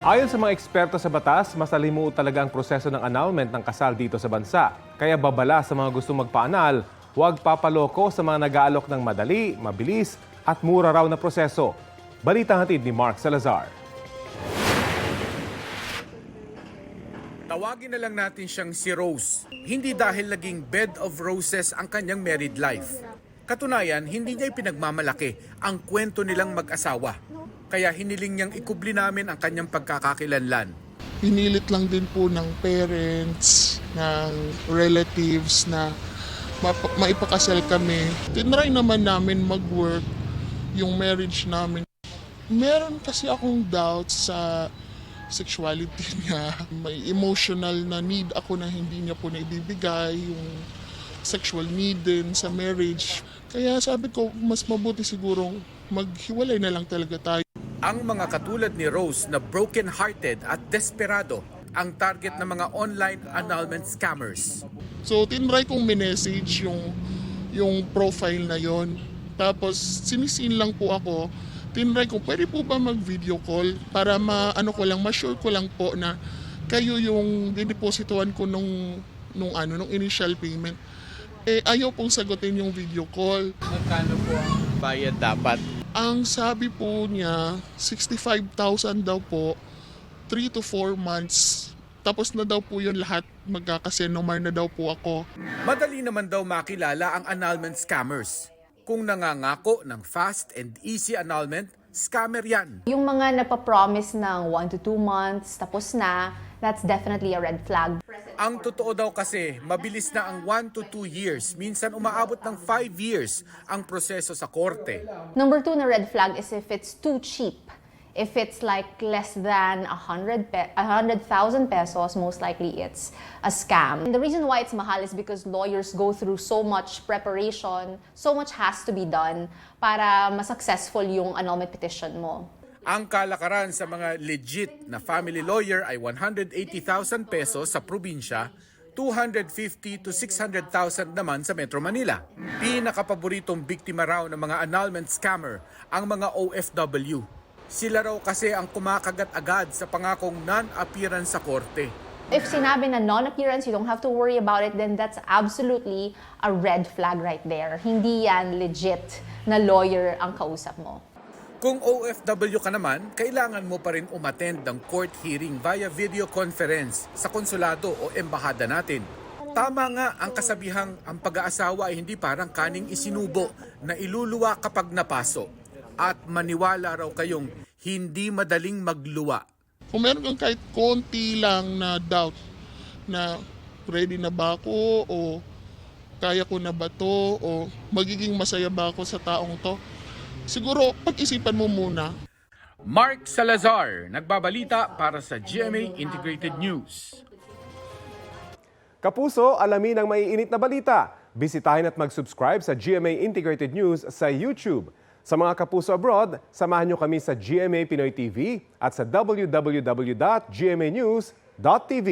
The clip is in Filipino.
Ayon sa mga eksperto sa batas, masalimuot talaga ang proseso ng annulment ng kasal dito sa bansa. Kaya babala sa mga gustong magpaanal, huwag papaloko sa mga nag-aalok ng madali, mabilis at mura raw na proseso. Balitang hatid ni Mark Salazar. Tawagin na lang natin siyang si Rose. Hindi dahil naging bed of roses ang kanyang married life. Katunayan, hindi niya ipinagmamalaki ang kwento nilang mag-asawa. Kaya hiniling niyang ikubli namin ang kanyang pagkakakilanlan. Pinilit lang din po ng parents, ng relatives na maipakasal kami. Tinry naman namin mag-work yung marriage namin. Meron kasi akong doubts sa sexuality niya. May emotional na need ako na hindi niya po naibibigay, yung sexual need din sa marriage. Kaya sabi ko, mas mabuti sigurong maghiwalay na lang talaga tayo. Ang mga katulad ni Rose na broken-hearted at desperado ang target ng mga online annulment scammers. So, tinry kong minessage yung profile na yon. Tapos, sinisin lang po ako. Tinry ko, pwede po ba mag-video call para ma-sure ko lang po na kayo yung didepositohan ko nung initial payment. Ayaw pong sagutin yung video call. Magkano po ang bayad dapat? Ang sabi po niya, 65,000 daw po, 3 to 4 months. Tapos na daw po yun lahat, magkakasenomar na daw po ako. Madali naman daw makilala ang annulment scammers. Kung nangangako ng fast and easy annulment, scammer yan. Yung mga napapromise ng 1 to 2 months, tapos na, that's definitely a red flag. Ang totoo daw kasi, mabilis na ang 1 to 2 years, minsan umaabot ng 5 years ang proseso sa korte. Number 2 na red flag is if it's too cheap. If it's like less than 100,000 pesos, most likely it's a scam. And the reason why it's mahal is because lawyers go through so much preparation, so much has to be done para ma-successful yung annulment petition mo. Ang kalakaran sa mga legit na family lawyer ay 180,000 pesos sa probinsya, 250 to 600,000 naman sa Metro Manila. Pinakapaboritong biktima raw ng mga annulment scammer ang mga OFW. Sila raw kasi ang kumakagat agad sa pangakong non-appearance sa korte. If sinabi na non-appearance, you don't have to worry about it, then that's absolutely a red flag right there. Hindi yan legit na lawyer ang kausap mo. Kung OFW ka naman, kailangan mo pa rin umattend ng court hearing via video conference sa konsulado o embahada natin. Tama nga ang kasabihang ang pag-aasawa ay hindi parang kaning isinubo na iluluwa kapag napaso. At maniwala raw kayong hindi madaling magluwa. Kung meron kang kahit konti lang na doubt na ready na ba ako o kaya ko na ba to o magiging masaya ba ako sa taong to, siguro pag-isipan mo muna. Mark Salazar, nagbabalita para sa GMA Integrated News. Kapuso, alamin ang maiinit na balita. Bisitahin at mag-subscribe sa GMA Integrated News sa YouTube. Sa mga kapuso abroad, samahan nyo kami sa GMA Pinoy TV at sa www.gmanews.tv.